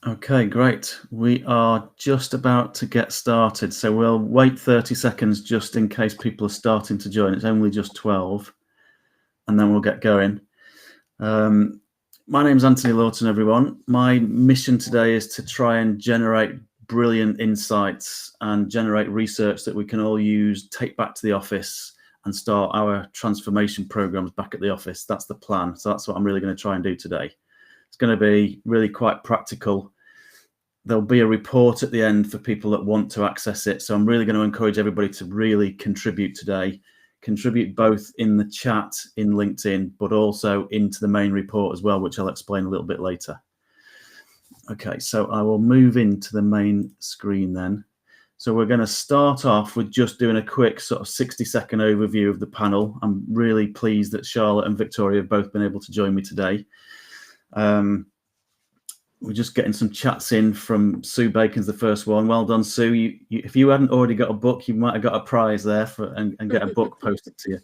Okay, great. We are just about to get started, so we'll wait 30 seconds just in case people are starting to join. It's only just 12, and then we'll get going. My name's Anthony Lawton, everyone. My mission today is to try and generate brilliant insights and generate research that we can all use, take back to the office, and start our transformation programs back at the office. That's the plan. So that's what I'm really going to try and do today. It's going to be really quite practical. There'll be a report at the end for people that want to access it. So I'm really going to encourage everybody to really contribute today. Contribute both in the chat in LinkedIn, but also into the main report as well, which I'll explain a little bit later. Okay, so I will move into the main screen then. So we're going to start off with just doing a quick sort of 60-second overview of the panel. I'm really pleased that Charlotte and Victoria have both been able to join me today. We're just getting some chats in from Sue Bacon's the first one. Well done, Sue. If you hadn't already got a book, you might have got a prize there and get a book posted to you.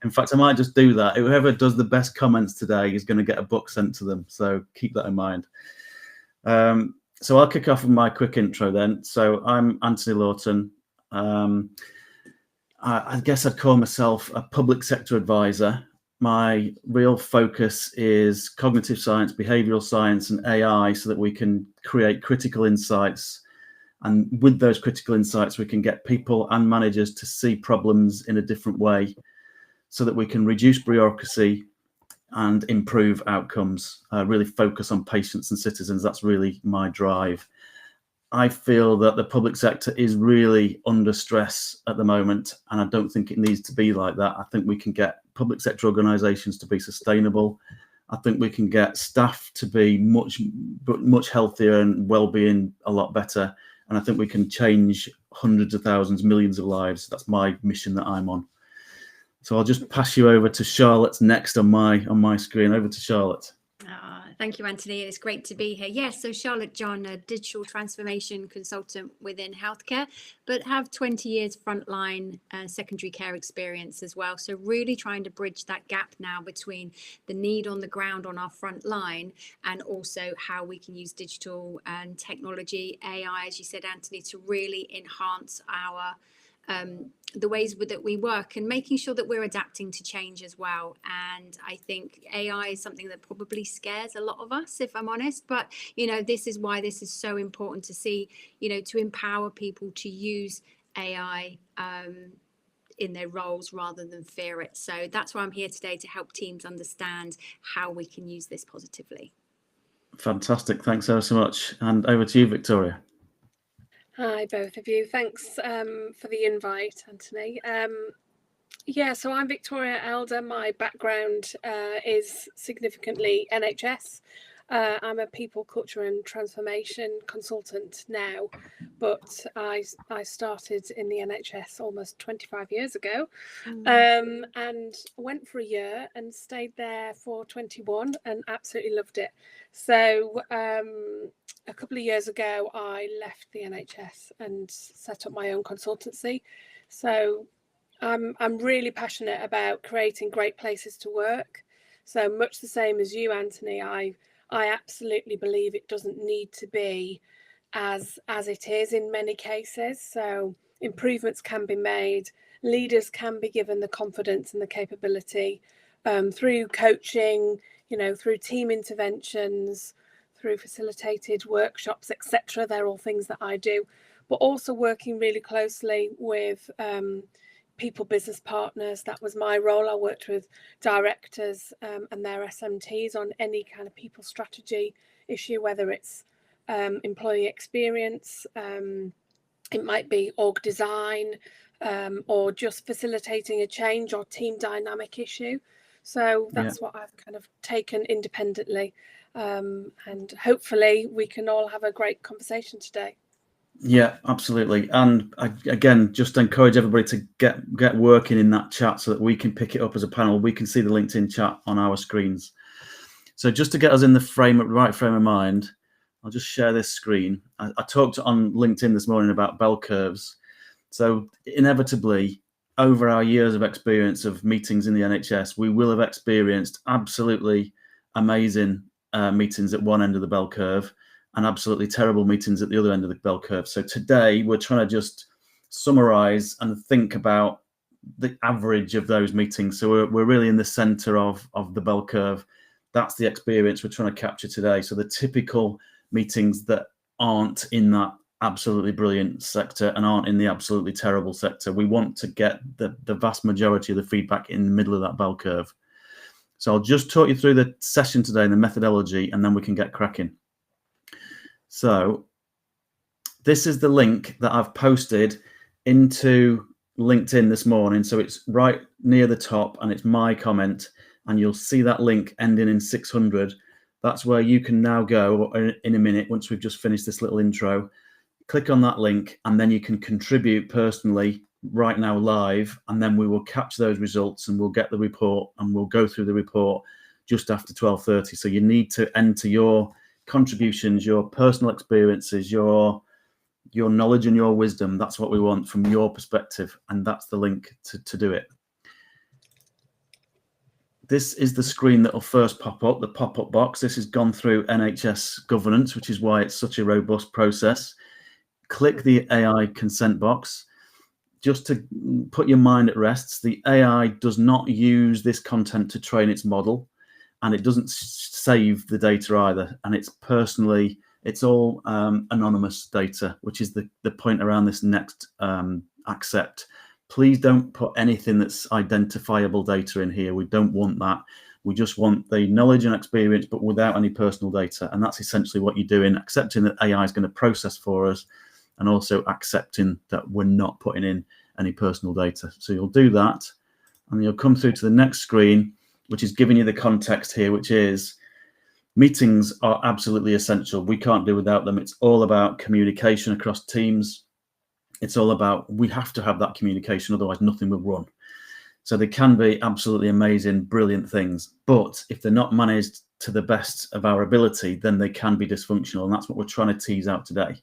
In fact, I might just do that. Whoever does the best comments today is going to get a book sent to them. So keep that in mind. So I'll kick off with my quick intro then. So I'm Anthony Lawton. I guess I'd call myself a public sector advisor. My real focus is cognitive science, behavioral science, and AI so that we can create critical insights. And with those critical insights, we can get people and managers to see problems in a different way so that we can reduce bureaucracy and improve outcomes, really focus on patients and citizens. That's really my drive. I feel that the public sector is really under stress at the moment, and I don't think it needs to be like that. I think we can get public sector organisations to be sustainable. I think we can get staff to be much healthier and well-being a lot better. And I think we can change hundreds of thousands, millions of lives. That's my mission that I'm on. So I'll just pass you over to Charlotte's next on my screen. Over to Charlotte. Thank you, Anthony. It's great to be here. Yes, so Charlotte John, a digital transformation consultant within healthcare, but have 20 years frontline secondary care experience as well. So really trying to bridge that gap now between the need on the ground on our front line and also how we can use digital and technology, AI, as you said, Anthony, to really enhance our the ways that we work and making sure that we're adapting to change as well. And I think AI is something that probably scares a lot of us, if I'm honest. But, this is why this is so important to see, to empower people to use AI in their roles rather than fear it. So that's why I'm here today, to help teams understand how we can use this positively. Fantastic. Thanks ever so much. And over to you, Victoria. Hi, both of you. Thanks for the invite, Anthony. So I'm Victoria Elder. My background is significantly NHS. I'm a people, culture and transformation consultant now, but I started in the NHS almost 25 years ago, and went for a year and stayed there for 21 and absolutely loved it. So a couple of years ago, I left the NHS and set up my own consultancy. So I'm really passionate about creating great places to work. So much the same as you, Anthony, I absolutely believe it doesn't need to be as it is in many cases. So improvements can be made. Leaders can be given the confidence and the capability through coaching, through team interventions, through facilitated workshops, etc. They're all things that I do, but also working really closely with people business partners. That was my role. I worked with directors and their SMTs on any kind of people strategy issue, whether it's employee experience, it might be org design, or just facilitating a change or team dynamic issue. So that's what I've kind of taken independently. And hopefully we can all have a great conversation today. Yeah, absolutely. And again, just encourage everybody to get working in that chat so that we can pick it up as a panel. We can see the LinkedIn chat on our screens. So just to get us in the right frame of mind, I'll just share this screen. I talked on LinkedIn this morning about bell curves. So inevitably, over our years of experience of meetings in the NHS, we will have experienced absolutely amazing meetings at one end of the bell curve and absolutely terrible meetings at the other end of the bell curve. So today we're trying to just summarize and think about the average of those meetings. So we're really in the center of the bell curve. That's the experience we're trying to capture today. So the typical meetings that aren't in that absolutely brilliant sector and aren't in the absolutely terrible sector. We want to get the vast majority of the feedback in the middle of that bell curve. So I'll just talk you through the session today and the methodology, and then we can get cracking. So this is the link that I've posted into LinkedIn this morning. So it's right near the top and it's my comment, and you'll see that link ending in 600. That's where you can now go in a minute once we've just finished this little intro. Click on that link and then you can contribute personally right now live, and then we will capture those results and we'll get the report and we'll go through the report just after 12:30. So you need to enter your contributions, your personal experiences, your knowledge and your wisdom. That's what we want from your perspective, and that's the link to do it. This is the screen that will first pop up, the pop-up box. This has gone through NHS governance, which is why it's such a robust process. Click the AI consent box. Just to put your mind at rest, the AI does not use this content to train its model, and it doesn't save the data either. And it's all anonymous data, which is the point around this next accept. Please don't put anything that's identifiable data in here. We don't want that. We just want the knowledge and experience, but without any personal data. And that's essentially what you're doing, accepting that AI is going to process for us, and also accepting that we're not putting in any personal data. So you'll do that, and you'll come through to the next screen, which is giving you the context here, which is meetings are absolutely essential. We can't do without them. It's all about communication across teams. It's all about, we have to have that communication, otherwise nothing will run. So they can be absolutely amazing, brilliant things, but if they're not managed to the best of our ability, then they can be dysfunctional, and that's what we're trying to tease out today.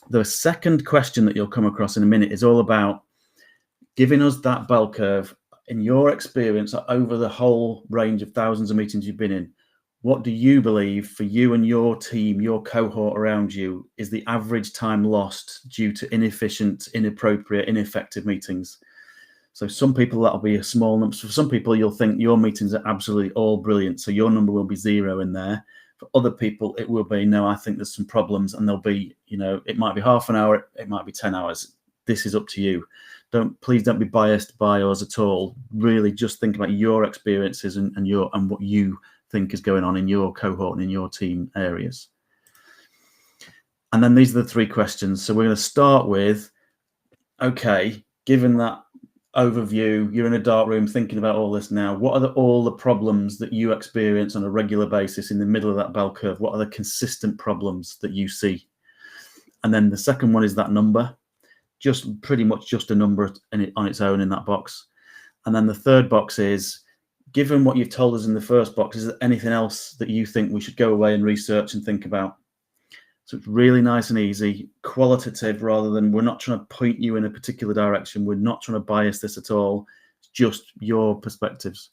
The second question that you'll come across in a minute is all about giving us that bell curve. In your experience, over the whole range of thousands of meetings you've been in, what do you believe for you and your team, your cohort around you, is the average time lost due to inefficient, inappropriate, ineffective meetings? So some people that'll be a small number. For some people, you'll think your meetings are absolutely all brilliant, so your number will be 0 in there. For other people, it will be, no, I think there's some problems, and there'll be, it might be half an hour, it might be 10 hours. This is up to you. Please don't be biased by us at all. Really just think about your experiences and what you think is going on in your cohort and in your team areas. And then these are the 3 questions. So we're going to start with, okay, given that overview, you're in a dark room thinking about all this now. What are all the problems that you experience on a regular basis in the middle of that bell curve? What are the consistent problems that you see? And then the second one is that number, just pretty much just a number on its own in that box. And then the third box is, given what you've told us in the first box, is there anything else that you think we should go away and research and think about? So it's really nice and easy, qualitative, rather than, we're not trying to point you in a particular direction. We're not trying to bias this at all. It's just your perspectives.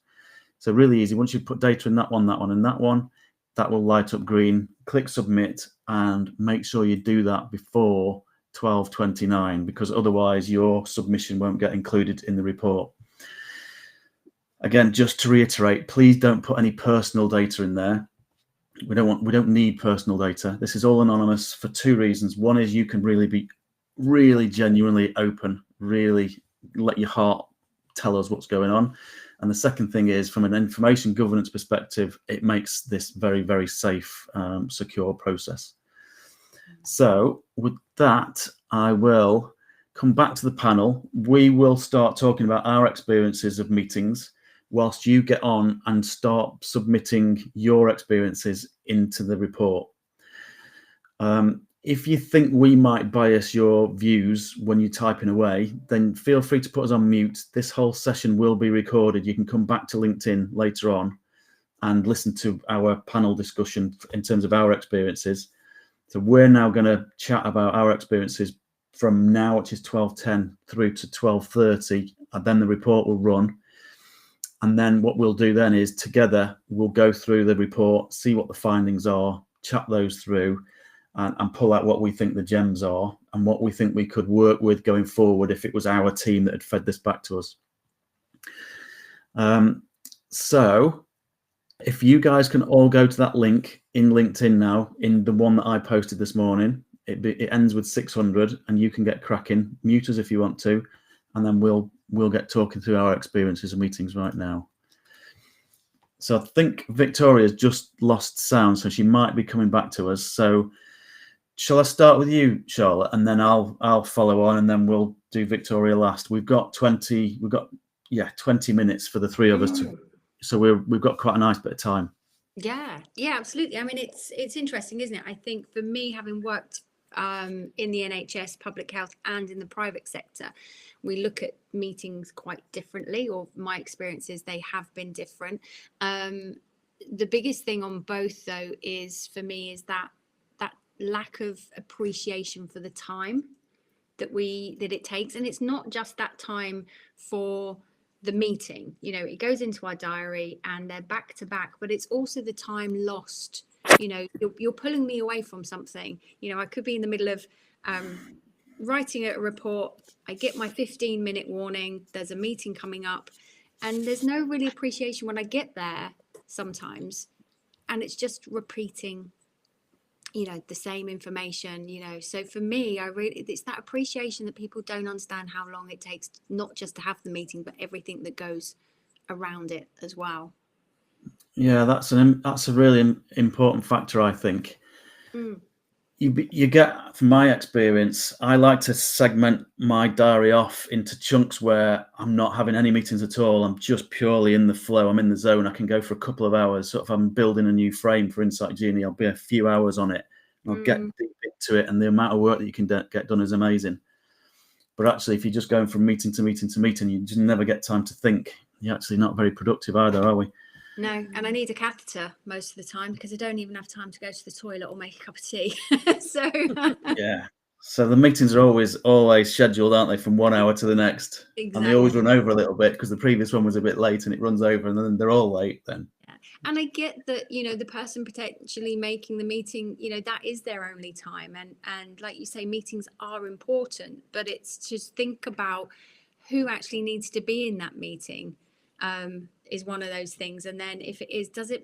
So really easy. Once you put data in that one, and that one, that will light up green. Click submit, and make sure you do that before 12:29, because otherwise your submission won't get included in the report. Again, just to reiterate, please don't put any personal data in there. We don't need personal data. This is all anonymous for 2 reasons. One is you can really be genuinely open, really let your heart tell us what's going on. And the second thing is, from an information governance perspective, it makes this very, very safe, secure process. So with that, I will come back to the panel. We will start talking about our experiences of meetings, whilst you get on and start submitting your experiences into the report. If you think we might bias your views when you're typing away, then feel free to put us on mute. This whole session will be recorded. You can come back to LinkedIn later on and listen to our panel discussion in terms of our experiences. So we're now going to chat about our experiences from now, which is 12:10, through to 12:30, and then the report will run. And then what we'll do then is, together, we'll go through the report, see what the findings are, chat those through and pull out what we think the gems are and what we think we could work with going forward if it was our team that had fed this back to us. So if you guys can all go to that link in LinkedIn now, in the one that I posted this morning, it ends with 600 and you can get cracking. Mute us if you want to, and then we'll get talking through our experiences and meetings right now. So I think Victoria's just lost sound, so she might be coming back to us. So shall I start with you, Charlotte, and then I'll follow on, and then we'll do Victoria last. We've got 20 minutes for the three of us to, so we've got quite a nice bit of time. Yeah, absolutely. I mean, it's interesting, isn't it? I think for me, having worked in the NHS, public health, and in the private sector, we look at meetings quite differently, or my experiences, they have been different. The biggest thing on both, though, is for me is that lack of appreciation for the time that it takes. And it's not just that time for the meeting, it goes into our diary and they're back to back, but it's also the time lost. You're pulling me away from something. I could be in the middle of writing a report. I get my 15-minute warning. There's a meeting coming up, and there's no really appreciation when I get there sometimes, and it's just repeating the same information. So for me, it's that appreciation that people don't understand how long it takes, not just to have the meeting, but everything that goes around it as well. Yeah, that's a really important factor, I think. You get, from my experience, I like to segment my diary off into chunks where I'm not having any meetings at all. I'm just purely in the flow. I'm in the zone. I can go for a couple of hours. So if I'm building a new frame for Insight Genie, I'll be a few hours on it. I'll get deep into it, and the amount of work that you can get done is amazing. But actually, if you're just going from meeting to meeting to meeting, you just never get time to think. You're actually not very productive either, are we? No, and I need a catheter most of the time because I don't even have time to go to the toilet or make a cup of tea. So yeah. So the meetings are always scheduled, aren't they, from 1 hour to the next? Exactly. And they always run over a little bit because the previous one was a bit late, and it runs over, and then they're all late then. Yeah. And I get that, the person potentially making the meeting, that is their only time. And like you say, meetings are important, but it's just think about who actually needs to be in that meeting. Is one of those things. And then if it is, does it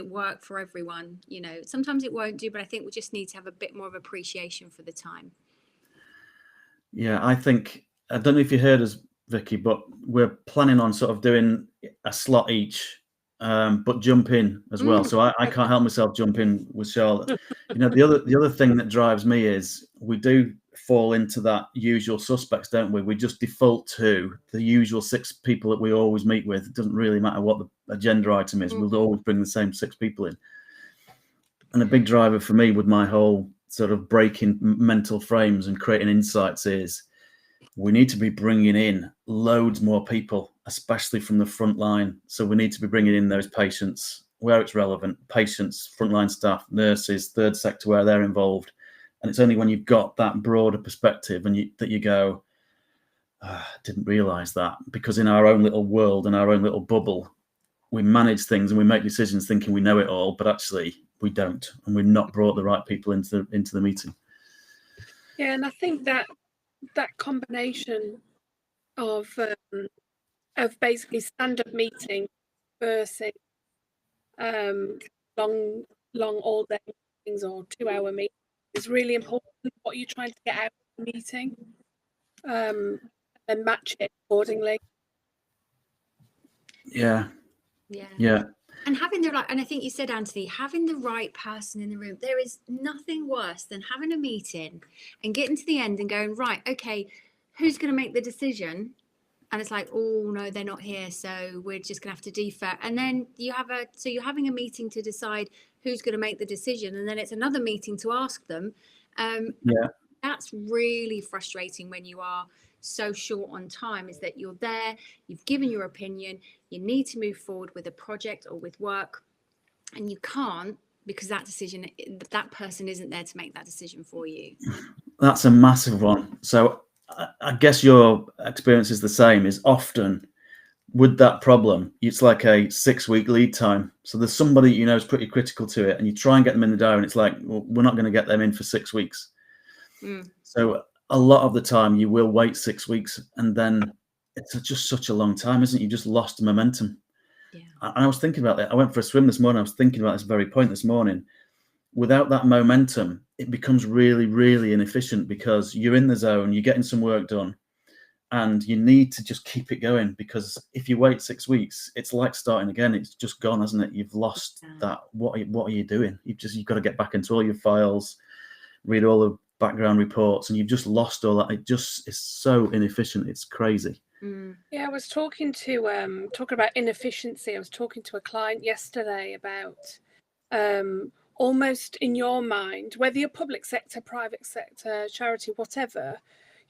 work for everyone? Sometimes it won't do, but I think we just need to have a bit more of appreciation for the time. Yeah, I don't know if you heard us, Vicky, but we're planning on sort of doing a slot each, but jump in as well. So I can't help myself jump in with Charlotte. The other thing that drives me is we do fall into that usual suspects, don't we? We just default to the usual 6 people that we always meet with. It doesn't really matter what the agenda item is. We'll always bring the same 6 people in. And a big driver for me with my whole sort of breaking mental frames and creating insights is we need to be bringing in loads more people, especially from the front line. So we need to be bringing in those patients where it's relevant, patients, frontline staff, nurses, third sector where they're involved. And it's only when you've got that broader perspective and that you go, didn't realize that, because in our own little world and our own little bubble, we manage things and we make decisions thinking we know it all, but actually we don't, and we've not brought the right people into the meeting. Yeah, and I think that combination of basically stand-up meeting versus long all day meetings or 2-hour meetings is really important. What you're trying to get out of the meeting, and match it accordingly. Yeah. And having and I think you said, Anthony, having the right person in the room. There is nothing worse than having a meeting and getting to the end and going, right, okay, who's going to make the decision? And it's like, oh no, they're not here, so we're just going to have to defer. And then you're having a meeting to decide who's going to make the decision, and then it's another meeting to ask them. That's really frustrating when you are so short on time, is that you're there, you've given your opinion, you need to move forward with a project or with work, and you can't because that person isn't there to make that decision for you. That's a massive one. So I guess your experience is the same, is often with that problem, it's like a 6-week lead time. So there's somebody you know is pretty critical to it, and you try and get them in the diary, and it's like, well, we're not going to get them in for 6 weeks. So a lot of the time you will wait 6 weeks, and then it's just such a long time, isn't it? You just lost the momentum. Yeah. And I was thinking about that. I went for a swim this morning. I was thinking about this very point this morning. Without that momentum, it becomes really, really inefficient because you're in the zone, you're getting some work done, and you need to just keep it going, because if you wait 6 weeks, it's like starting again. It's just gone, hasn't it? You've lost that. What are you doing? You've got to get back into all your files, read all the background reports, and you've just lost all that. It just is so inefficient. It's crazy. Yeah, I was talking about inefficiency. I was talking to a client yesterday about almost in your mind, whether you're public sector, private sector, charity, whatever,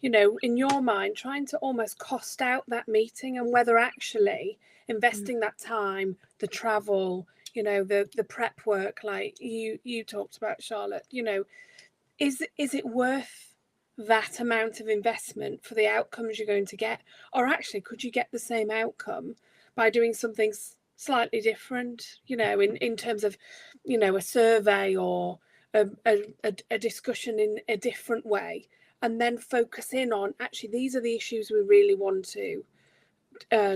you know, in your mind, trying to almost cost out that meeting, and whether actually investing that time, the travel, you know, the prep work, like you talked about, Charlotte, you know, is it worth that amount of investment for the outcomes you're going to get? Or actually, could you get the same outcome by doing something slightly different, you know, in terms of, you know, a survey or a discussion in a different way, and then focus in on actually these are the issues we really want to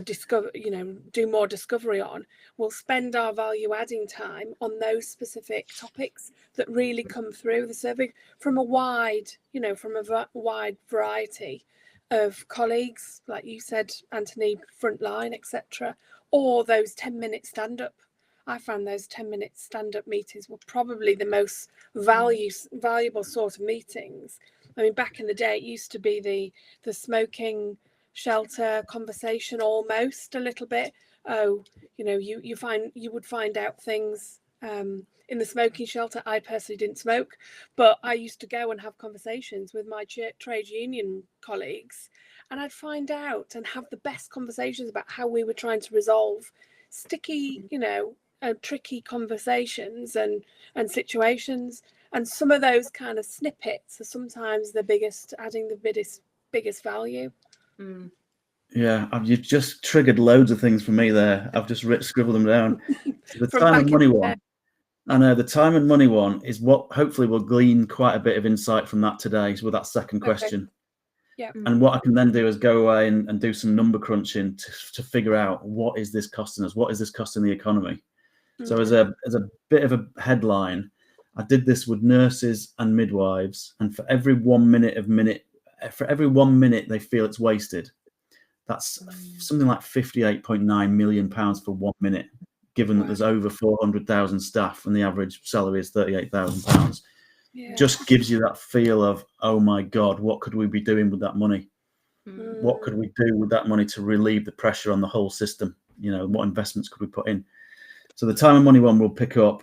discover, you know, do more discovery on. We'll spend our value adding time on those specific topics that really come through the survey from a wide, you know, from a wide variety of colleagues, like you said, Anthony, frontline, etc., or those 10-minute stand-up. I found those 10-minute stand-up meetings were probably the most valuable sort of meetings. I mean, back in the day, it used to be the smoking shelter conversation, almost a little bit. Oh, you know, you would find out things in the smoking shelter. I personally didn't smoke, but I used to go and have conversations with my trade union colleagues, and I'd find out and have the best conversations about how we were trying to resolve sticky, you know, tricky conversations and situations. And some of those kind of snippets are sometimes the biggest, adding the biggest value. Yeah, you've just triggered loads of things for me there. I've just scribbled them down. The time and money one. I know the time and money one is what hopefully will glean quite a bit of insight from that today with that second question. Yeah. And what I can then do is go away and do some number crunching to figure out what is this costing us? What is this costing the economy? So as a bit of a headline, I did this with nurses and midwives, and for every 1 minute they feel it's wasted, that's something like £58.9 million for 1 minute, given that there's over 400,000 staff and the average salary is £38,000. Just gives you that feel of, oh my God, what could we be doing with that money? What could we do with that money to relieve the pressure on the whole system? You know, what investments could we put in? So the time and money one will pick up.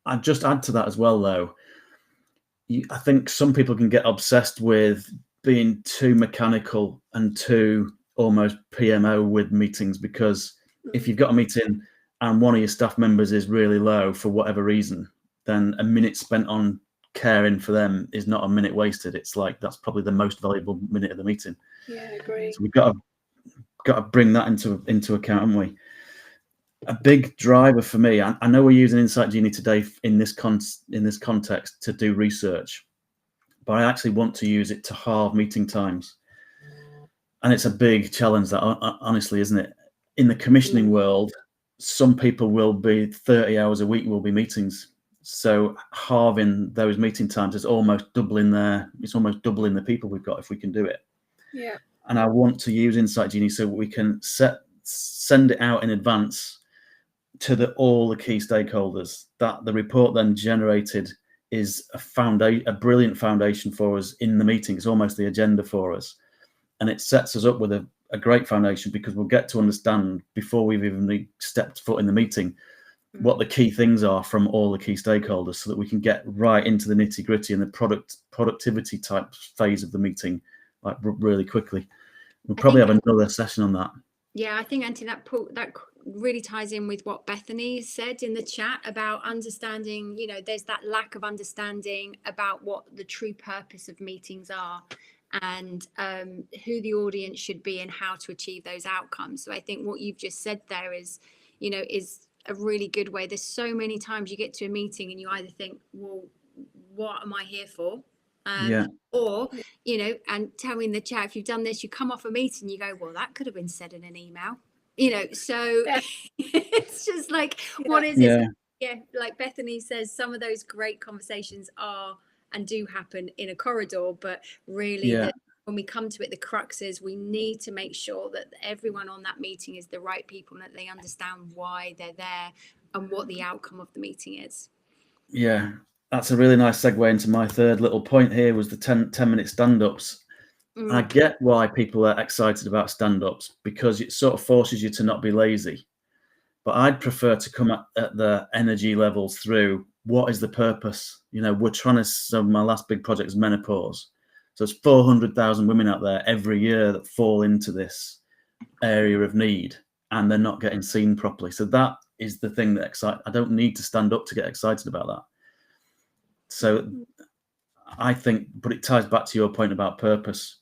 I'd just add to that as well, though. I think some people can get obsessed with being too mechanical and too almost PMO with meetings, because if you've got a meeting and one of your staff members is really low for whatever reason, then a minute spent on caring for them is not a minute wasted. It's like that's probably the most valuable minute of the meeting. Yeah, I agree. So we've got to bring that into account, haven't we? A big driver for me, I know we're using Insight Genie today in this context to do research, but I actually want to use it to halve meeting times. And it's a big challenge, that honestly, isn't it? In the commissioning world, some people will be 30 hours a week will be meetings. So halving those meeting times is almost doubling the people we've got if we can do it. Yeah. And I want to use Insight Genie so we can send it out in advance to all the key stakeholders, that the report then generated is a brilliant foundation for us in the meeting. It's almost the agenda for us. And it sets us up with a great foundation, because we'll get to understand before we've even stepped foot in the meeting what the key things are from all the key stakeholders, so that we can get right into the nitty gritty and the productivity type phase of the meeting, like really quickly. We'll probably have another session on that. Yeah, I think, Anthony, that really ties in with what Bethany said in the chat about understanding, you know, there's that lack of understanding about what the true purpose of meetings are. and who the audience should be and how to achieve those outcomes. So I think what you've just said there is a really good way. There's so many times you get to a meeting and you either think, well, what am I here for? Or, and tell me in the chat, if you've done this, you come off a meeting, you go, well, that could have been said in an email, so it's just like, what is it? Yeah, like Bethany says, some of those great conversations are and do happen in a corridor, but really when we come to it, the crux is we need to make sure that everyone on that meeting is the right people and that they understand why they're there and what the outcome of the meeting is. Yeah, that's a really nice segue into my third little point here, was the 10-minute stand-ups. I get why people are excited about stand-ups, because it sort of forces you to not be lazy. But I'd prefer to come at the energy levels through what is the purpose. We're trying to, so my last big project is menopause. So it's 400,000 women out there every year that fall into this area of need, and they're not getting seen properly. So that is the thing that excites. I don't need to stand up to get excited about that. So I think, but it ties back to your point about purpose.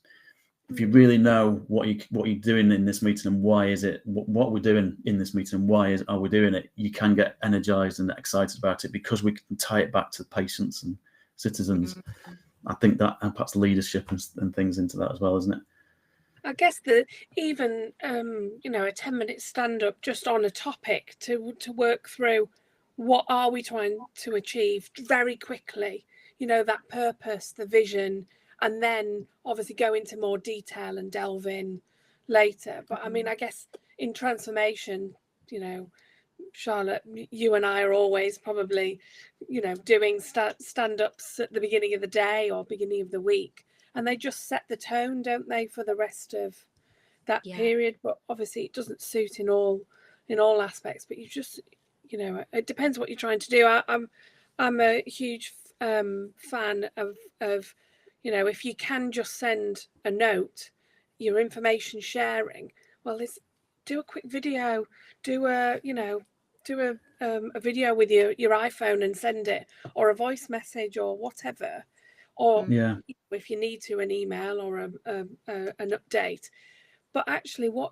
If you really know what you're doing in this meeting and why is it, what we're doing in this meeting and why are we doing it, you can get energized and excited about it, because we can tie it back to patients and citizens. I think that impacts leadership and things into that as well, isn't it? I guess that even a 10-minute stand-up just on a topic to work through what are we trying to achieve very quickly, that purpose, the vision, and then obviously go into more detail and delve in later. But I mean, I guess in transformation, Charlotte, you and I are always probably, doing stand-ups at the beginning of the day or beginning of the week. And they just set the tone, don't they, for the rest of that period? But obviously it doesn't suit in all aspects. But you just, it depends what you're trying to do. I'm a huge fan of if you can just send a note, your information sharing. Well, do a quick video, do a video with your iPhone and send it, or a voice message or whatever. Or if you need to, an email or an update. But actually, what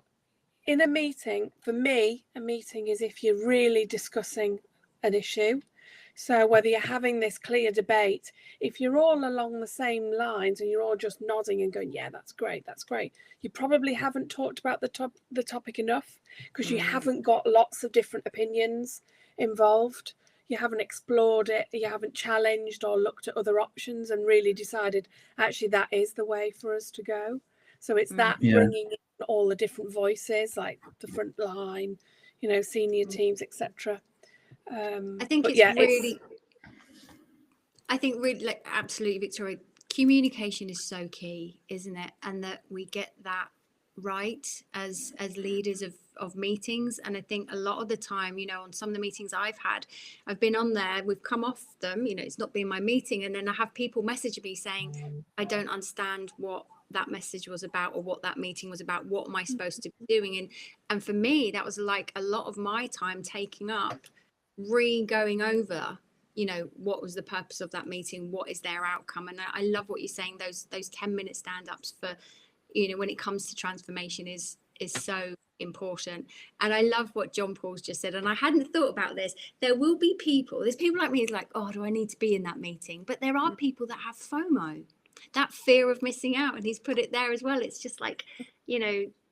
in a meeting, for me, a meeting is if you're really discussing an issue. So whether you're having this clear debate, if you're all along the same lines and you're all just nodding and going, yeah, that's great, you probably haven't talked about the topic enough, because you haven't got lots of different opinions involved. You haven't explored it, you haven't challenged or looked at other options and really decided, actually, that is the way for us to go. So it's that bringing in all the different voices, like the front line, senior teams, etc. I think really, like, absolutely, Victoria, communication is so key, isn't it? And that we get that right as leaders of meetings. And I think a lot of the time, on some of the meetings I've been on there, we've come off them, it's not been my meeting, and then I have people message me saying, I don't understand what that message was about or what that meeting was about. What am I supposed to be doing? And for me, that was like a lot of my time taking up going over, what was the purpose of that meeting, what is their outcome. And I love what you're saying, those 10-minute stand-ups for when it comes to transformation is so important. And I love what John Paul's just said, and I hadn't thought about this. There's people like me who's like, oh, do I need to be in that meeting? But there are people that have FOMO, that fear of missing out, and he's put it there as well. It's just like,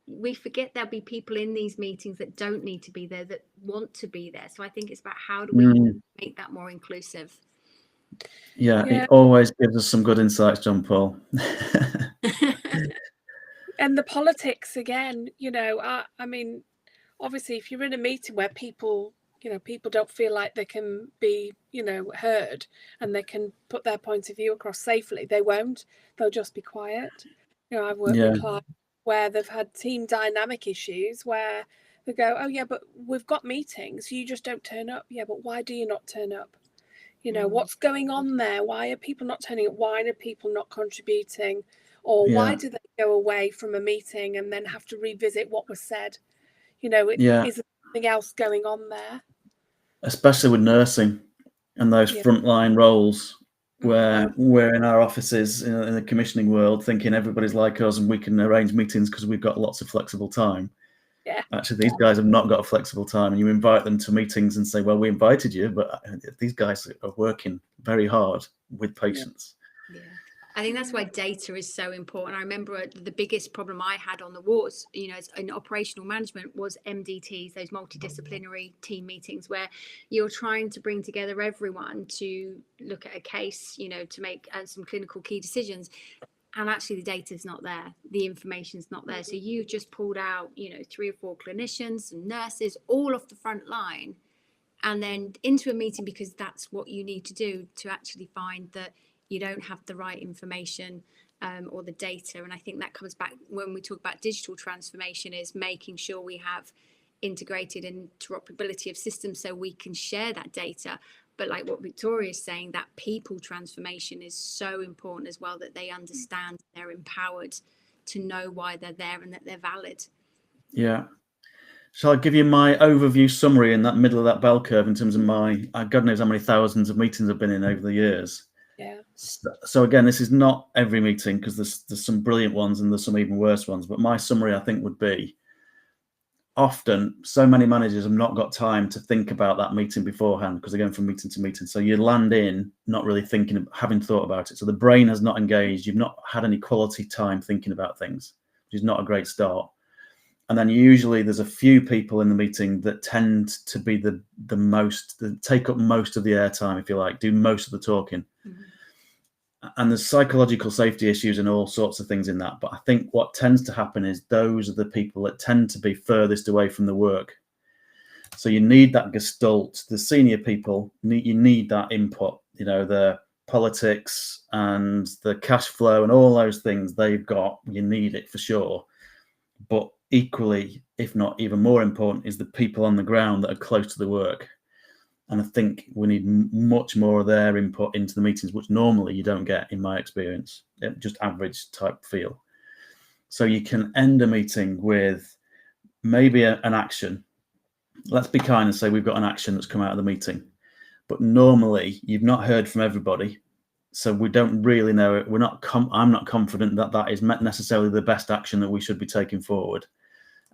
we forget there'll be people in these meetings that don't need to be there, that want to be there. So I think it's about how do we make that more inclusive. It always gives us some good insights, John Paul. And the politics again, I mean, obviously if you're in a meeting where people don't feel like they can be, heard and they can put their point of view across safely, they'll just be quiet. I've worked with clients where they've had team dynamic issues where they go, oh yeah, but we've got meetings, you just don't turn up. Yeah, but why do you not turn up? What's going on there? Why are people not turning up? Why are people not contributing? Or why do they go away from a meeting and then have to revisit what was said? Is there something else going on there? Especially with nursing and those frontline roles, where we're in our offices in the commissioning world thinking everybody's like us and we can arrange meetings because we've got lots of flexible time. Yeah. Actually, these guys have not got a flexible time, and you invite them to meetings and say, well, we invited you, but these guys are working very hard with patients. Yeah. I think that's why data is so important. I remember the biggest problem I had on the wards, in operational management, was MDTs, those multidisciplinary team meetings, where you're trying to bring together everyone to look at a case, to make some clinical key decisions. And actually the data is not there. The information is not there. So you've just pulled out, 3 or 4 clinicians and nurses all off the front line and then into a meeting because that's what you need to do to actually find that you don't have the right information or the data. And I think that comes back when we talk about digital transformation, is making sure we have integrated interoperability of systems so we can share that data. But like what Victoria is saying, that people transformation is so important as well, that they understand they're empowered to know why they're there and that they're valid. Yeah. Shall I give you my overview summary in that middle of that bell curve in terms of my, God knows how many thousands of meetings I've been in over the years. Yeah. So again, this is not every meeting because there's some brilliant ones and there's some even worse ones. But my summary, I think, would be often so many managers have not got time to think about that meeting beforehand because they're going from meeting to meeting. So you land in not really thinking, having thought about it. So the brain has not engaged. You've not had any quality time thinking about things, which is not a great start. And then usually there's a few people in the meeting that tend to be the most, that take up most of the airtime, if you like, do most of the talking. Mm-hmm. And there's psychological safety issues and all sorts of things in that. But I think what tends to happen is those are the people that tend to be furthest away from the work. So you need that gestalt, the senior people, you need that input, the politics and the cash flow and all those things they've got, you need it for sure. But equally, if not even more important, is the people on the ground that are close to the work. And I think we need much more of their input into the meetings, which normally you don't get, in my experience, just average type feel. So you can end a meeting with maybe an action. Let's be kind and say we've got an action that's come out of the meeting. But normally you've not heard from everybody. So we don't really know it. I'm not confident that that is necessarily the best action that we should be taking forward.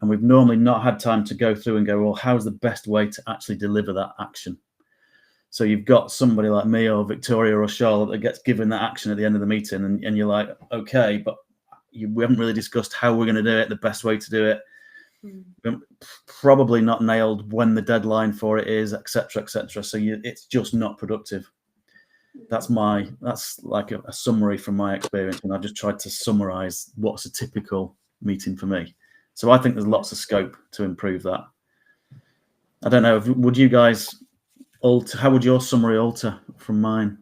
And we've normally not had time to go through and go, well, how's the best way to actually deliver that action? So you've got somebody like me or Victoria or Charlotte that gets given that action at the end of the meeting, and you're like, okay, but we haven't really discussed how we're going to do it, the best way to do it. Probably not nailed when the deadline for it is, etc., etc. So it's just not productive. That's like a summary from my experience, and I've just tried to summarize what's a typical meeting for me. So I think there's lots of scope to improve that. I don't know, would you guys alter? How would your summary alter from mine?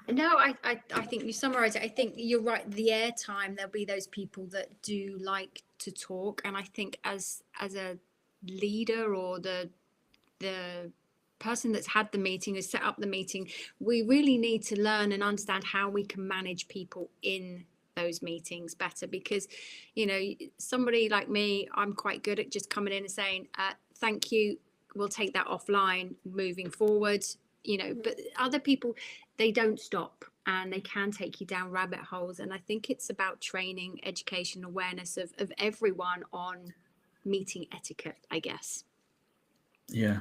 No, I think you summarise it. I think you're right. The airtime, there'll be those people that do like to talk, and I think as a leader or the person that's had the meeting, has set up the meeting, we really need to learn and understand how we can manage people in those meetings better, because somebody like me, I'm quite good at just coming in and saying thank you, we'll take that offline moving forward, but other people, they don't stop and they can take you down rabbit holes. And I think it's about training, education, awareness of everyone on meeting etiquette, I guess. Yeah,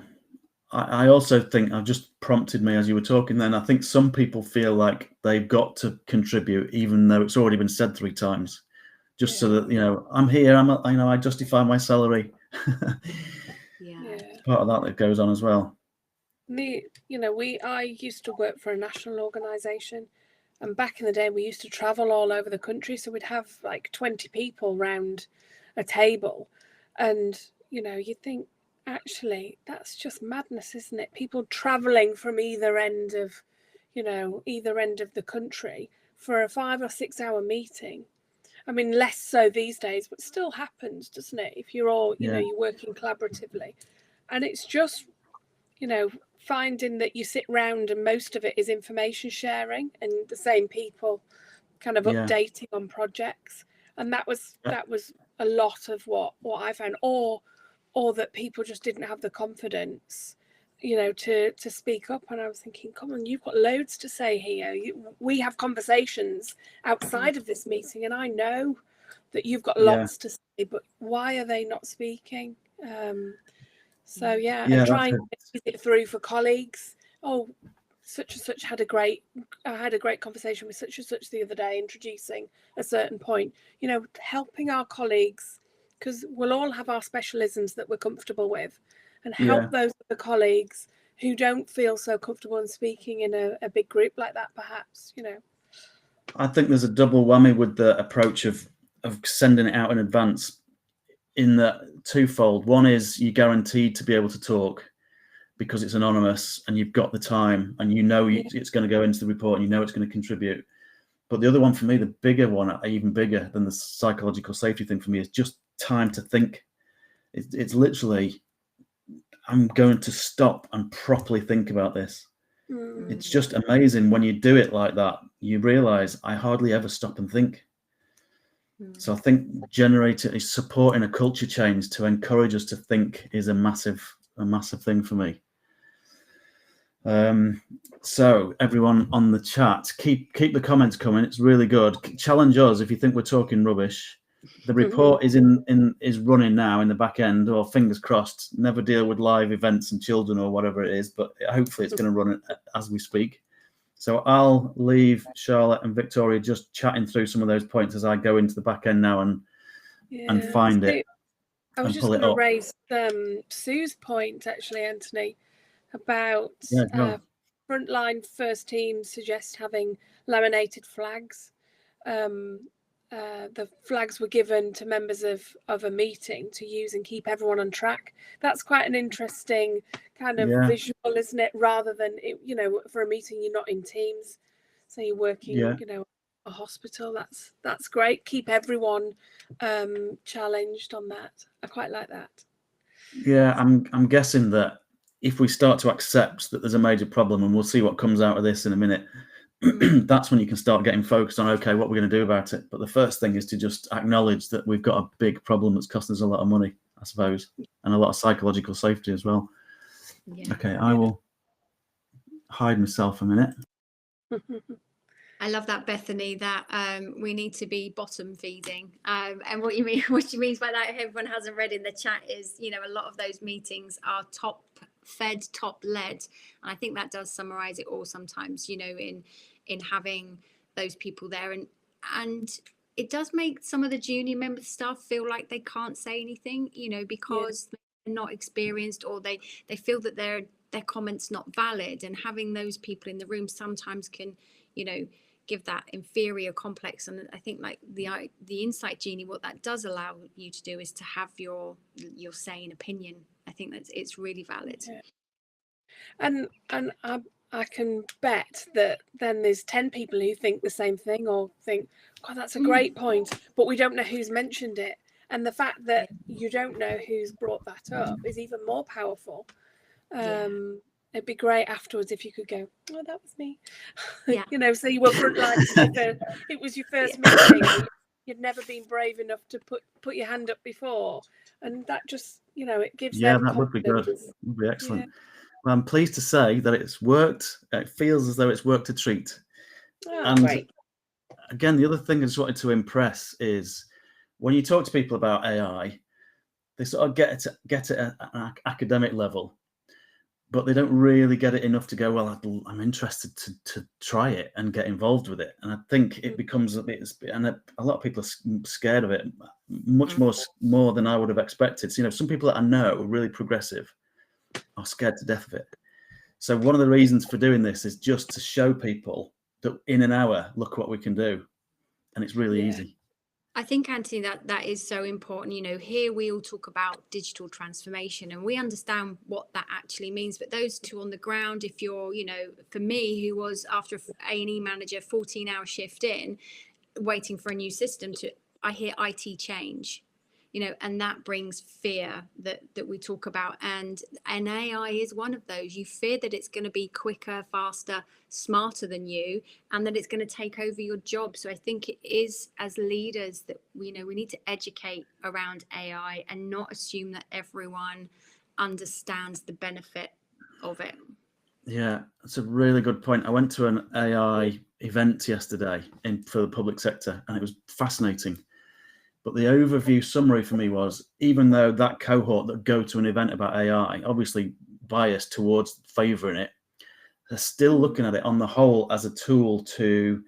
I also think, I've just prompted me as you were talking then, I think some people feel like they've got to contribute even though it's already been said 3 times, just so that, I'm here, I justify my salary. Yeah. Part of that goes on as well. I used to work for a national organisation, and back in the day we used to travel all over the country, so we'd have like 20 people round a table, and you'd think, actually, that's just madness, isn't it? People travelling from either end of the country for a 5 or 6 hour meeting. I mean, less so these days, but still happens, doesn't it? If you're all, you're working collaboratively. And it's just, finding that you sit round and most of it is information sharing and the same people kind of updating on projects. And that was a lot of what I found, or that people just didn't have the confidence to speak up. And I was thinking, come on, you've got loads to say here. We have conversations outside of this meeting, and I know that you've got lots to say, but why are they not speaking? So and trying to get it through for colleagues. Oh, such and such had a great conversation with such and such the other day, introducing a certain point, helping our colleagues, because we'll all have our specialisms that we're comfortable with, and help those other colleagues who don't feel so comfortable in speaking in a big group like that, perhaps. I think there's a double whammy with the approach of sending it out in advance, in that twofold. One is you're guaranteed to be able to talk because it's anonymous and you've got the time and it's going to go into the report and it's going to contribute. But the other one for me, the bigger one, even bigger than the psychological safety thing for me, is just time to think. It's literally, I'm going to stop and properly think about this. It's just amazing when you do it like that. You realize I hardly ever stop and think. So I think supporting a culture change to encourage us to think is a massive thing for me. So everyone on the chat, keep the comments coming. It's really good. Challenge us if you think we're talking rubbish. The report is running now in the back end, or fingers crossed. Never deal with live events and children or whatever it is, but hopefully it's going to run as we speak. So I'll leave Charlotte and Victoria just chatting through some of those points as I go into the back end now and find it. I was just going to raise Sue's point, actually, Anthony, about frontline first team suggest having laminated flags. The flags were given to members of a meeting to use and keep everyone on track. That's quite an interesting kind of visual, isn't it? Rather than for a meeting you're not in teams, so you're working a hospital. That's great. Keep everyone challenged on that. I quite like that. I'm guessing that if we start to accept that there's a major problem, and we'll see what comes out of this in a minute, that's when you can start getting focused on, okay, what we're going to do about it. But the first thing is to just acknowledge that we've got a big problem that's costing us a lot of money, I suppose, and a lot of psychological safety as well. Okay, I will hide myself a minute. I love that, Bethany, that we need to be bottom feeding. And what she means by that, if everyone hasn't read in the chat, is, a lot of those meetings are top fed, top led. And I think that does summarize it all sometimes, in having those people there. And it does make some of the junior member staff feel like they can't say anything, because they're not experienced, or they feel that their comments not valid. And having those people in the room sometimes can, give that inferior complex. And I think, like the Insight Genie, what that does allow you to do is to have your say and opinion. I think it's really valid. And I can bet that then there's 10 people who think the same thing, or think, God, that's a great point, but we don't know who's mentioned it. And the fact that you don't know who's brought that up is even more powerful. It'd be great afterwards if you could go, oh, that was me. So you were frontline. It was your first meeting. You'd never been brave enough to put your hand up before, and that just it gives them that confidence. would be good. It would be excellent. Well, I'm pleased to say that it's worked. It feels as though it's worked a treat. Great. Again, the other thing I just wanted to impress is when you talk to people about AI, they sort of get it at an academic level, but they don't really get it enough to go, well, I'm interested to try it and get involved with it. And I think it becomes a bit, and a lot of people are scared of it, much more than I would have expected. So, some people that I know are really progressive are scared to death of it. So one of the reasons for doing this is just to show people that in an hour, look what we can do. And it's really easy. I think, Anthony, that is so important. Here we all talk about digital transformation, and we understand what that actually means. But those two on the ground, if you're, for me, who was after A&E manager, 14-hour shift in, waiting for a new system, I hear IT change, and that brings fear that we talk about. And AI is one of those. You fear that it's going to be quicker, faster, smarter than you, and that it's going to take over your job. So I think it is, as leaders, that we need to educate around AI and not assume that everyone understands the benefit of it. Yeah, that's a really good point. I went to an AI event yesterday for the public sector, and it was fascinating. But the overview summary for me was, even though that cohort that go to an event about AI, obviously biased towards favouring it, they're still looking at it on the whole as a tool to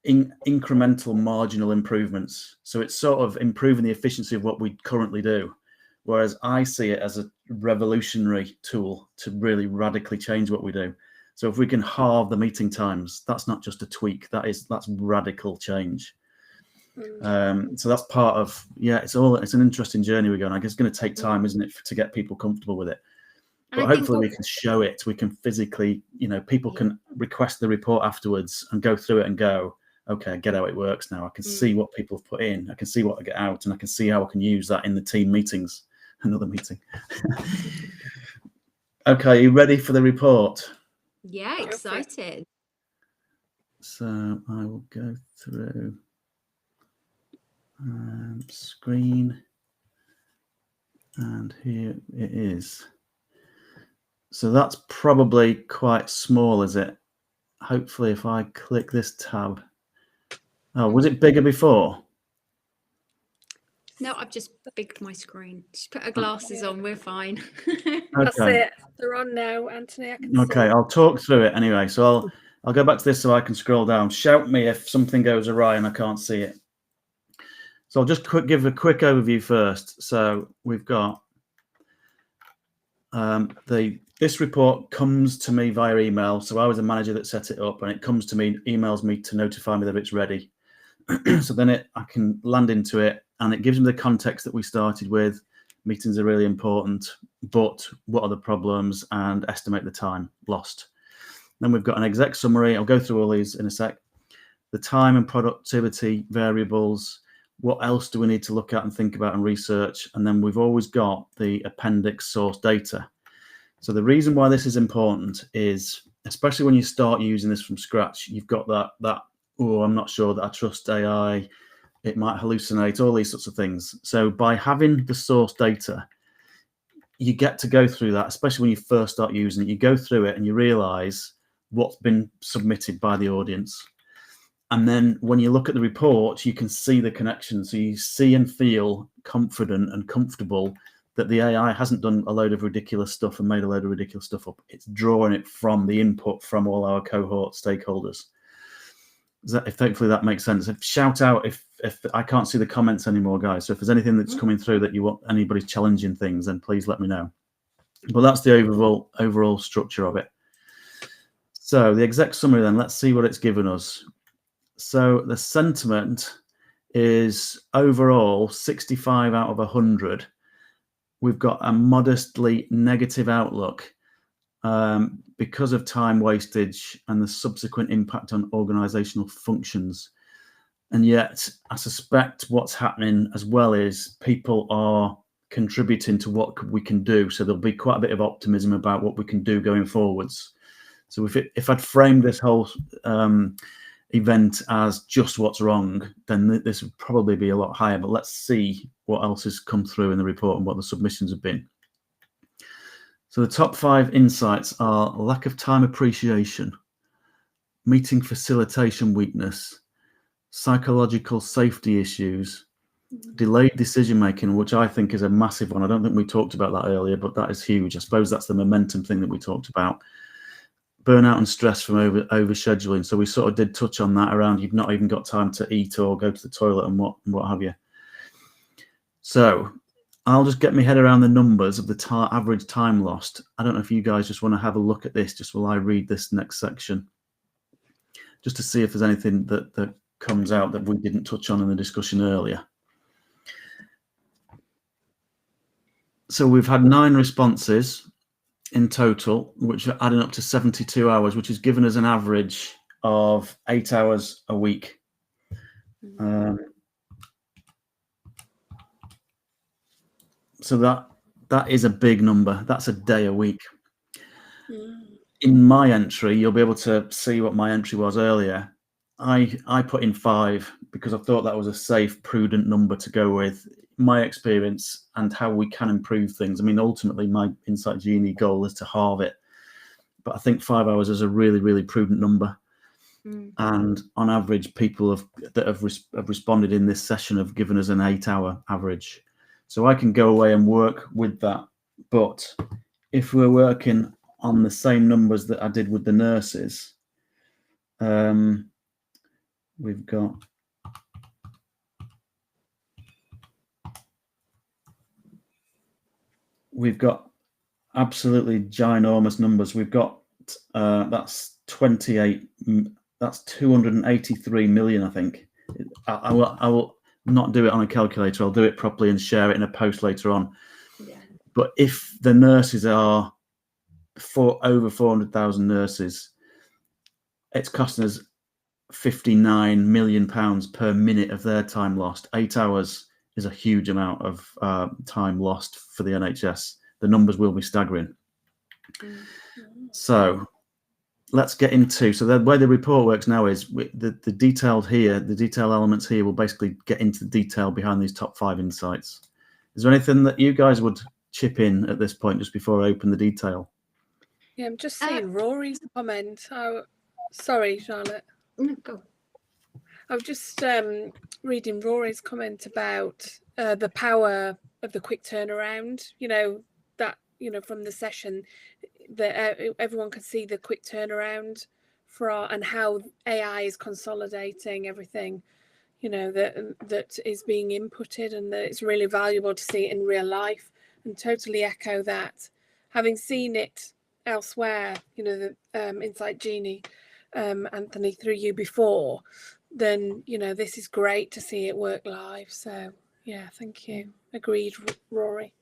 incremental marginal improvements. So it's sort of improving the efficiency of what we currently do. Whereas I see it as a revolutionary tool to really radically change what we do. So if we can halve the meeting times, that's not just a tweak, that's radical change. So that's part of, it's an interesting journey we're going. I guess it's going to take time, isn't it, to get people comfortable with it. But hopefully we can show it. We can physically, people can request the report afterwards and go through it and go, okay, I get how it works now. I can see what people have put in. I can see what I get out, and I can see how I can use that in the team meetings. Another meeting. Okay, you ready for the report? Yeah, excited. So I will go through screen, and here it is. So that's probably quite small, is it? Hopefully, if I click this tab. Oh, was it bigger before? No, I've just bigged my screen. Just put our glasses on. We're fine. That's it. They're on now, Anthony. I can Okay, see. I'll talk through it anyway. So I'll go back to this so I can scroll down. Shout me if something goes awry and I can't see it. So I'll just give a quick overview first. So we've got this report comes to me via email. So I was the manager that set it up, and it comes to me, emails me to notify me that it's ready. So then I can land into it, and it gives me the context that we started with. Meetings are really important, but what are the problems, and estimate the time lost. Then we've got an exec summary. I'll go through all these in a sec. The time and productivity variables. What else do we need to look at and think about and research? And then we've always got the appendix source data. So the reason why this is important is, especially when you start using this from scratch, you've got that I'm not sure that I trust AI, it might hallucinate, all these sorts of things. So by having the source data, you get to go through that, especially when you first start using it. You go through it and you realize what's been submitted by the audience. And then when you look at the report, you can see the connection. So you see and feel confident and comfortable that the AI hasn't done a load of ridiculous stuff and made a load of ridiculous stuff up. It's drawing it from the input from all our cohort stakeholders. Hopefully that makes sense. Shout out if I can't see the comments anymore, guys. So if there's anything that's coming through that you want anybody challenging things, then please let me know. But that's the overall structure of it. So the exec summary, then let's see what it's given us. So the sentiment is overall 65 out of 100. We've got a modestly negative outlook because of time wastage and the subsequent impact on organizational functions. And yet I suspect what's happening as well is people are contributing to what we can do. So there'll be quite a bit of optimism about what we can do going forwards. So if I'd framed this whole event as just what's wrong, then this would probably be a lot higher. But let's see what else has come through in the report and what the submissions have been. So the top 5 insights are lack of time appreciation, meeting facilitation weakness, psychological safety issues, delayed decision making, which I think is a massive one. I don't think we talked about that earlier, but that is huge. I suppose that's the momentum thing that we talked about. Burnout and stress from over scheduling. So we sort of did touch on that around you've not even got time to eat or go to the toilet and what have you. So I'll just get my head around the numbers of the average time lost. I don't know if you guys just want to have a look at this just while I read this next section, just to see if there's anything that comes out that we didn't touch on in the discussion earlier. So we've had 9 responses in total, which are adding up to 72 hours, which has given us an average of 8 hours a week. So that is a big number. That's a day a week. In my entry, you'll be able to see what my entry was earlier. I put in 5 because I thought that was a safe, prudent number to go with. My experience and how we can improve things. I mean, ultimately, my Insight Genie goal is to halve it, but I think 5 hours is a really, really prudent number. And on average, people that have responded in this session have given us an 8-hour average. So I can go away and work with that. But if we're working on the same numbers that I did with the nurses, we've got absolutely ginormous numbers. We've got that's 283 million, I think. I will not do it on a calculator. I'll do it properly and share it in a post later on. Yeah. But if the nurses are over 400,000 nurses, it's costing us £59 million per minute of their time lost. 8 hours is a huge amount of time lost for the NHS. The numbers will be staggering. So let's get into, so the way the report works now is the detail elements here will basically get into the detail behind these top 5 insights. Is there anything that you guys would chip in at this point just before I open the detail? Yeah, I'm just seeing Rory's comment. Oh, sorry, Charlotte. No, go. I was just reading Rory's comment about the power of the quick turnaround. From the session, that everyone could see the quick turnaround and how AI is consolidating everything, that is being inputted, and that it's really valuable to see it in real life. And totally echo that. Having seen it elsewhere, the Insight Genie, Anthony, through you before, then this is great to see it work live. So yeah, thank you. Agreed, Rory.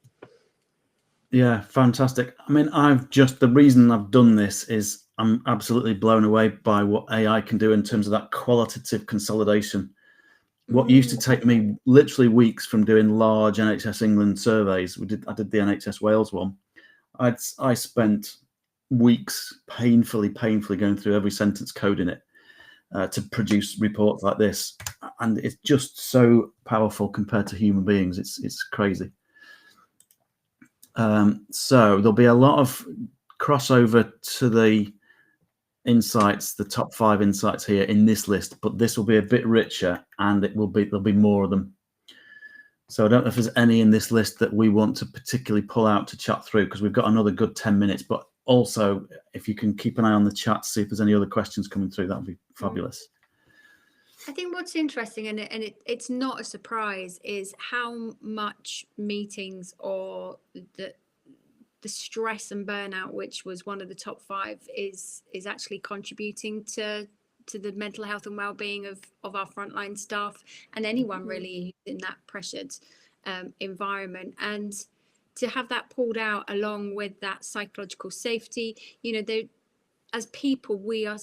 Yeah, fantastic. I mean, the reason I've done this is I'm absolutely blown away by what AI can do in terms of that qualitative consolidation. What used to take me literally weeks from doing large NHS England surveys, I did the NHS Wales one. I spent weeks painfully going through every sentence code in it to produce reports like this, and it's just so powerful compared to human beings. It's crazy. So there'll be a lot of crossover to the insights, the top 5 insights here in this list, but this will be a bit richer, and there'll be more of them. So I don't know if there's any in this list that we want to particularly pull out to chat through, because we've got another good 10 minutes. But also, if you can keep an eye on the chat, see if there's any other questions coming through, that would be fabulous. I think what's interesting, and it's not a surprise, is how much meetings or the stress and burnout, which was one of the top 5, is actually contributing to the mental health and well-being of our frontline staff and anyone really in that pressured environment. And to have that pulled out along with that psychological safety, as people, we're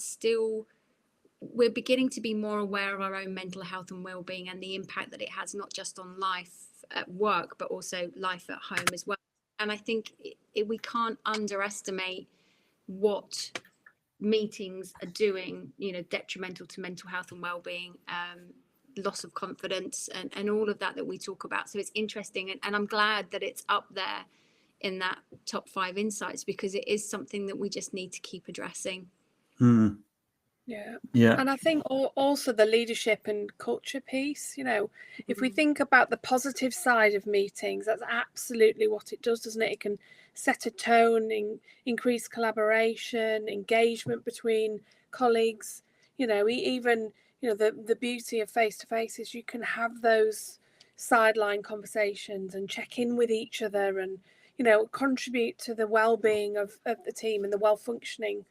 beginning to be more aware of our own mental health and well-being and the impact that it has, not just on life at work, but also life at home as well. And I think we can't underestimate what meetings are doing, detrimental to mental health and well-being, loss of confidence, and all of that we talk about. So it's interesting, and I'm glad that it's up there in that top 5 insights, because it is something that we just need to keep addressing. Yeah. And I think also the leadership and culture piece, if we think about the positive side of meetings, that's absolutely what it does, doesn't it? It can set a tone, increase collaboration, engagement between colleagues. Even the beauty of face-to-face is you can have those sideline conversations and check in with each other, and contribute to the well-being of the team and the well-functioning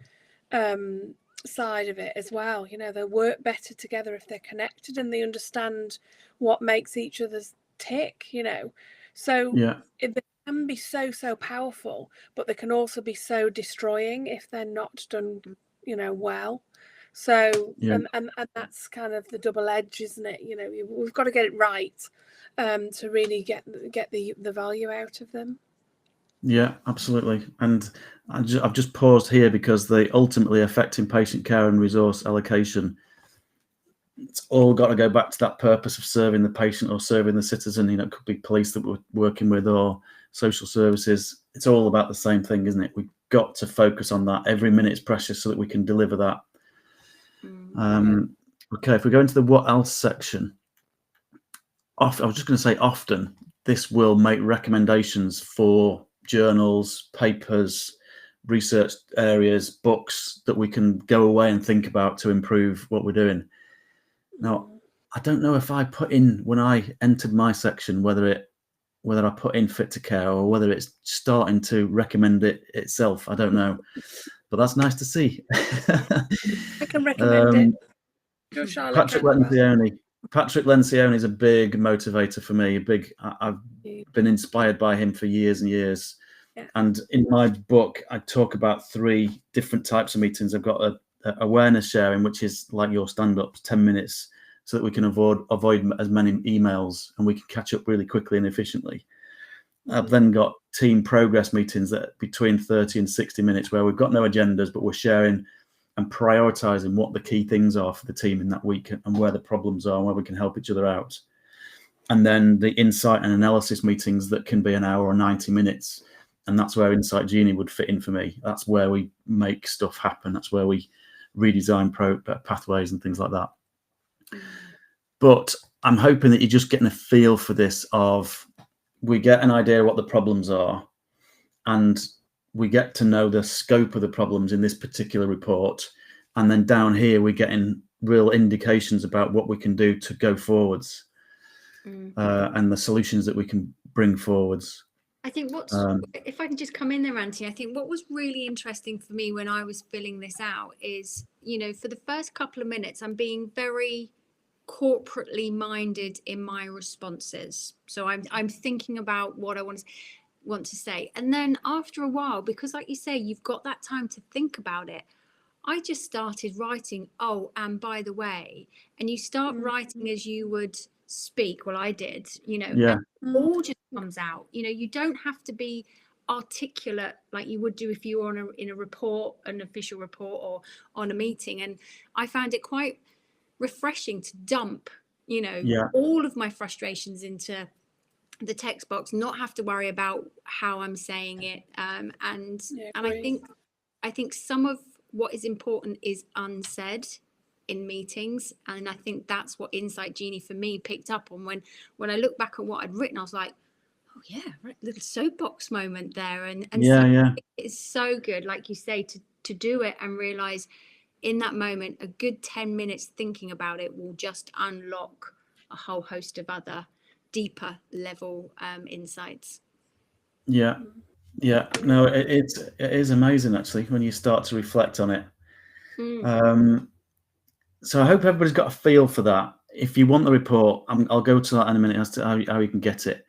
side of it as well. They work better together if they're connected and they understand what makes each other's tick. So they can be so powerful, but they can also be so destroying if they're not done well. So and that's kind of the double edge, isn't it? We've got to get it right to really get the value out of them. Yeah, absolutely. And I've just paused here because the ultimately affecting patient care and resource allocation it's all got to go back to that purpose of serving the patient or serving the citizen. It could be police that we're working with or social services. It's all about the same thing, isn't it? We've got to focus on that. Every minute's precious so that we can deliver that. Okay, if we go into the what else section, I was just going to say often this will make recommendations for journals, papers, research areas, books that we can go away and think about to improve what we're doing. Now, I don't know if I put in, when I entered my section, whether I put in Fit to Care or whether it's starting to recommend it itself. I don't know, but that's nice to see. I can recommend it. Patrick Lencioni is a big motivator for me. I've been inspired by him for years and years. Yeah. And in my book, I talk about 3 different types of meetings. I've got a awareness sharing, which is like your stand-ups, 10 minutes, so that we can avoid as many emails and we can catch up really quickly and efficiently. I've then got team progress meetings that are between 30 and 60 minutes where we've got no agendas, but we're sharing and prioritizing what the key things are for the team in that week and where the problems are and where we can help each other out. And then the insight and analysis meetings that can be an hour or 90 minutes. And that's where Insight Genie would fit in for me. That's where we make stuff happen. That's where we redesign pathways and things like that. But I'm hoping that you're just getting a feel for this of, we get an idea what the problems are and we get to know the scope of the problems in this particular report. And then down here, we're getting real indications about what we can do to go forwards and the solutions that we can bring forwards. I think if I can just come in there, Auntie, I think what was really interesting for me when I was filling this out is, for the first couple of minutes, I'm being very corporately minded in my responses. So I'm thinking about what I want to say. And then after a while, because like you say, you've got that time to think about it, I just started writing, and by the way, and you start writing as you would speak. Well, I did, and all just comes out. You don't have to be articulate like you would do if you were in a report, an official report, or on a meeting. And I found it quite refreshing to dump, all of my frustrations into the text box, not have to worry about how I'm saying it. And I think some of what is important is unsaid in meetings, and I think that's what Insight Genie for me picked up on. When I look back at what I'd written, I was like, oh yeah, right, little soapbox moment there, and it's so good, like you say, to do it and realize in that moment a good 10 minutes thinking about it will just unlock a whole host of other deeper level insights. No, it is amazing actually when you start to reflect on it. So I hope everybody's got a feel for that. If you want the report, I'll go to that in a minute as to how you can get it.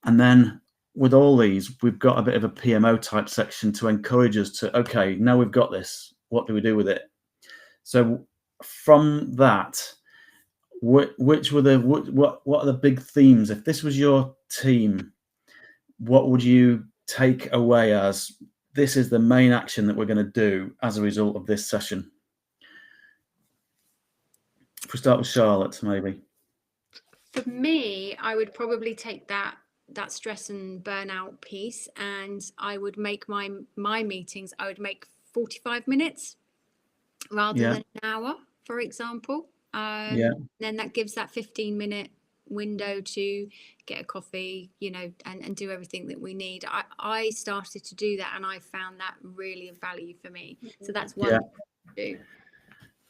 And then with all these, we've got a bit of a PMO type section to encourage us to, okay, now we've got this, what do we do with it? So from that, what are the big themes? If this was your team, what would you take away as, this is the main action that we're going to do as a result of this session? If we start with Charlotte, maybe. For me, I would probably take that stress and burnout piece, and I would make my meetings, I would make 45 minutes rather than an hour, for example. Then that gives that 15-minute window to get a coffee, and do everything that we need. I started to do that, and I found that really of value for me. So that's one thing to do.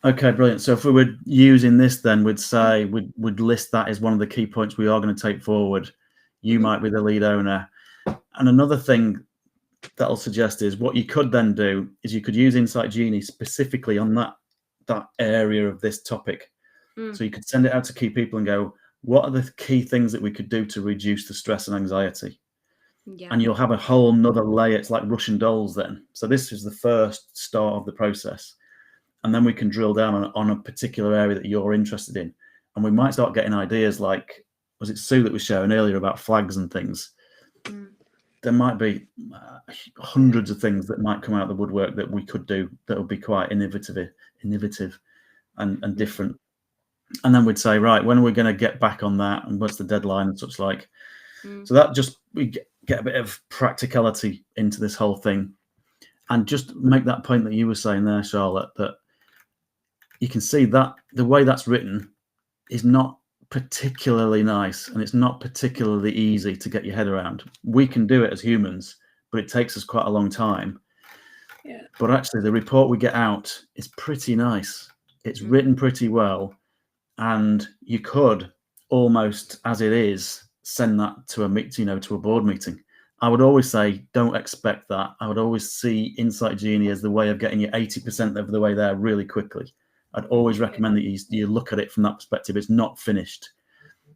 Okay, brilliant. So if we were using this, then we'd say we'd list that as one of the key points we are going to take forward. You might be the lead owner. And another thing that I'll suggest is what you could then do is you could use Insight Genie specifically on that area of this topic. So you could send it out to key people and go, what are the key things that we could do to reduce the stress and anxiety? And you'll have a whole nother layer. It's like Russian dolls then. So this is the first start of the process. And then we can drill down on a particular area that you're interested in. And we might start getting ideas like, was it Sue that was sharing earlier about flags and things? There might be hundreds of things that might come out of the woodwork that we could do that would be quite innovative and different. And then we'd say, right, when are we going to get back on that? And what's the deadline and such like? So that just, we get a bit of practicality into this whole thing. And just make that point that you were saying there, Charlotte, that you can see that the way that's written is not particularly nice, and it's not particularly easy to get your head around. We can do it as humans, but it takes us quite a long time. Yeah. But actually, the report we get out is pretty nice. It's written pretty well, and you could almost, as it is, send that to a meet, to a board meeting. I would always say, don't expect that. I would always see Insight Genie as the way of getting you 80% of the way there really quickly. I'd always recommend that you look at it from that perspective. It's not finished.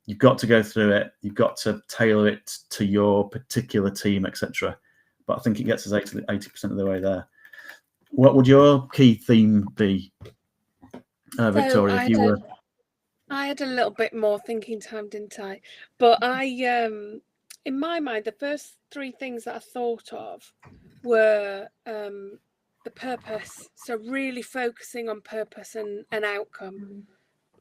You've got to go through it. You've got to tailor it to your particular team, etc. But I think it gets us 80% of the way there. What would your key theme be, Victoria, if you were? I had a little bit more thinking time, didn't I? But in my mind, the first three things that I thought of were the purpose. So really focusing on purpose and outcome,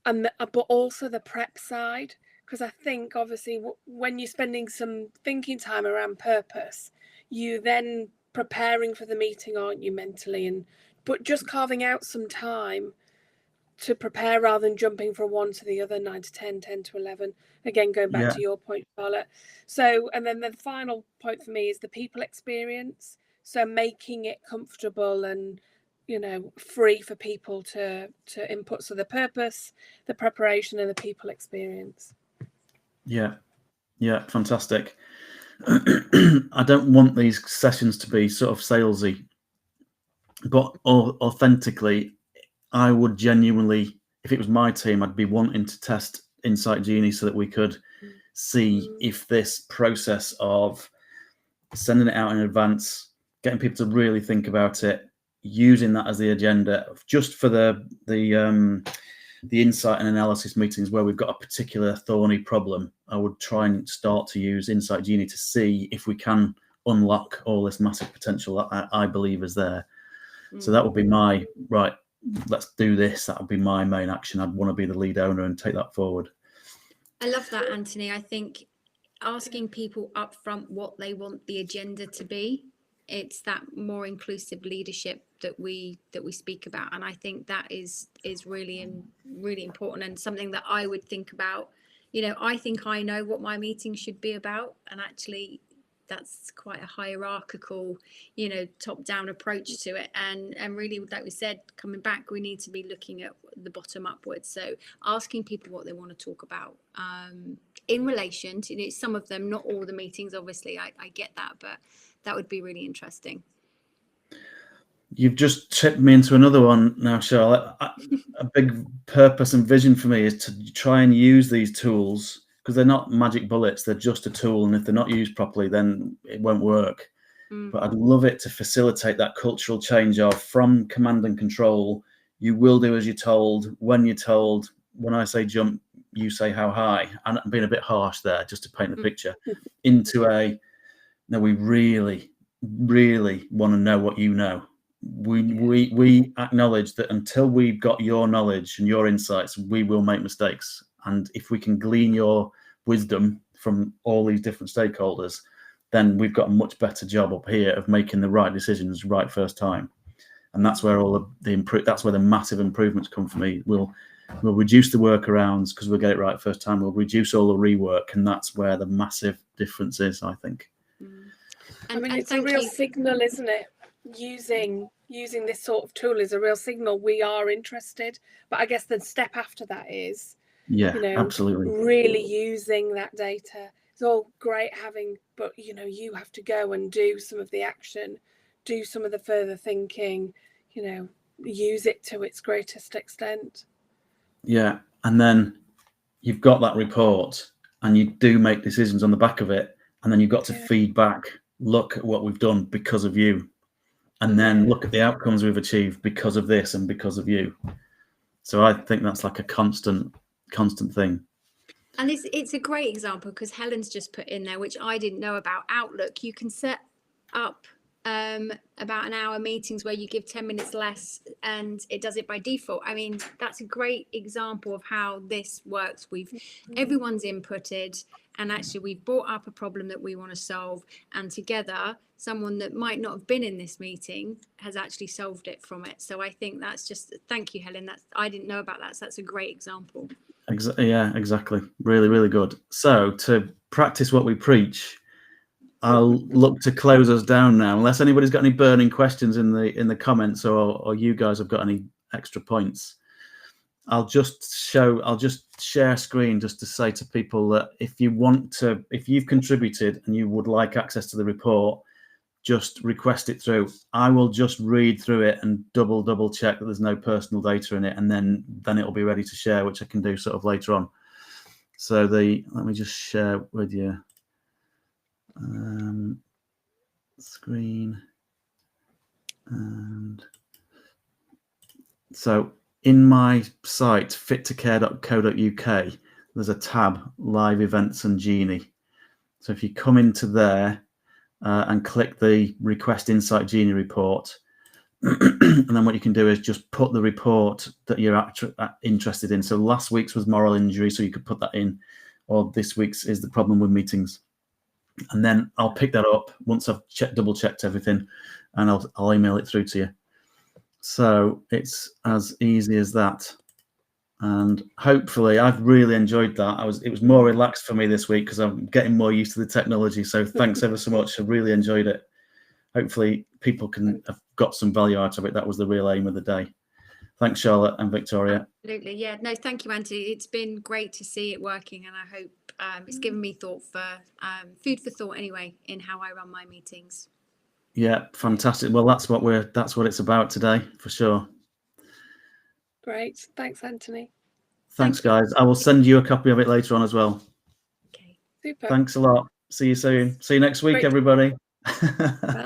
but also the prep side. Because I think obviously when you're spending some thinking time around purpose, you then preparing for the meeting, aren't you, mentally? But just carving out some time to prepare rather than jumping from one to the other, 9 to 10, 10 to 11. Again, going back to your point, Charlotte. So, and then the final point for me is the people experience. So making it comfortable and, free for people to input. So the purpose, the preparation, and the people experience. Yeah, fantastic. I don't want these sessions to be sort of salesy, but authentically, I would genuinely, if it was my team, I'd be wanting to test Insight Genie so that we could see if this process of sending it out in advance, getting people to really think about it, using that as the agenda, just for the insight and analysis meetings where we've got a particular thorny problem, I would try and start to use Insight Genie to see if we can unlock all this massive potential that I believe is there. So that would be my, right, let's do this. That would be my main action. I'd want to be the lead owner and take that forward. I love that, Anthony. I think asking people up front what they want the agenda to be, it's that more inclusive leadership that we speak about, and I think that is really important, and something that I would think about. I think I know what my meeting should be about, and actually that's quite a hierarchical, top-down approach to it. And really, like we said, coming back, we need to be looking at the bottom upwards. So asking people what they want to talk about in relation to, some of them, not all the meetings, obviously, I get that, but that would be really interesting. You've just tipped me into another one now, Charlotte. A big purpose and vision for me is to try and use these tools, because they're not magic bullets. They're just a tool. And if they're not used properly, then it won't work. But I'd love it to facilitate that cultural change from command and control. You will do as you're told, when you're told. When I say jump, you say how high. And I'm being a bit harsh there just to paint the picture. Into no, we really, really want to know what you know. We acknowledge that until we've got your knowledge and your insights, we will make mistakes. And if we can glean your wisdom from all these different stakeholders, then we've got a much better job up here of making the right decisions right first time. And that's where all of that's where the massive improvements come for me. We'll reduce the workarounds because we'll get it right first time. We'll reduce all the rework, and that's where the massive difference is, I think. And it's a real signal, isn't it? Using this sort of tool is a real signal we are interested. But I guess the step after that is, absolutely, really using that data. It's all great having, but you have to go and do some of the action, do some of the further thinking, use it to its greatest extent. Yeah, and then you've got that report, and you do make decisions on the back of it, and then you've got to feed back. Look at what we've done because of you. And then look at the outcomes we've achieved because of this and because of you. So I think that's like a constant thing. And it's a great example because Helen's just put in there, which I didn't know about, Outlook. You can set up about an hour meetings where you give 10 minutes less and it does it by default. I mean, that's a great example of how this works. Everyone's inputted, and actually we've brought up a problem that we want to solve, and together someone that might not have been in this meeting has actually solved it from it. So I think that's just, thank you, Helen. I didn't know about that, so that's a great example. Yeah, exactly. Really, really good. So to practice what we preach, I'll look to close us down now, unless anybody's got any burning questions in the comments, or you guys have got any extra points. I'll just share screen just to say to people that if you've contributed and you would like access to the report, just request it through. I will just read through it and double check that there's no personal data in it, and then it'll be ready to share, which I can do sort of later on. So let me just share with you. Screen, and so in my site fittocare.co.uk there's a tab, live events and Genie. So if you come into there and click the request Insight Genie report, and then what you can do is just put the report that you're interested in. So last week's was moral injury, so you could put that in, or this week's is the problem with meetings. And then I'll pick that up once I've double checked everything, and I'll email it through to you. So it's as easy as that. And hopefully I've really enjoyed that. It was more relaxed for me this week because I'm getting more used to the technology. So thanks ever so much. I really enjoyed it. Hopefully people have got some value out of it. That was the real aim of the day. Thanks, Charlotte and Victoria. Absolutely. Yeah. No, thank you, Anthony. It's been great to see it working, and I hope it's given me food for thought anyway in how I run my meetings. Yeah, fantastic. Well, that's what it's about today for sure. Great. Thanks, Anthony. Thanks, guys. I will send you a copy of it later on as well. Okay. Super. Thanks a lot. See you soon. See you next week, everybody. Bye.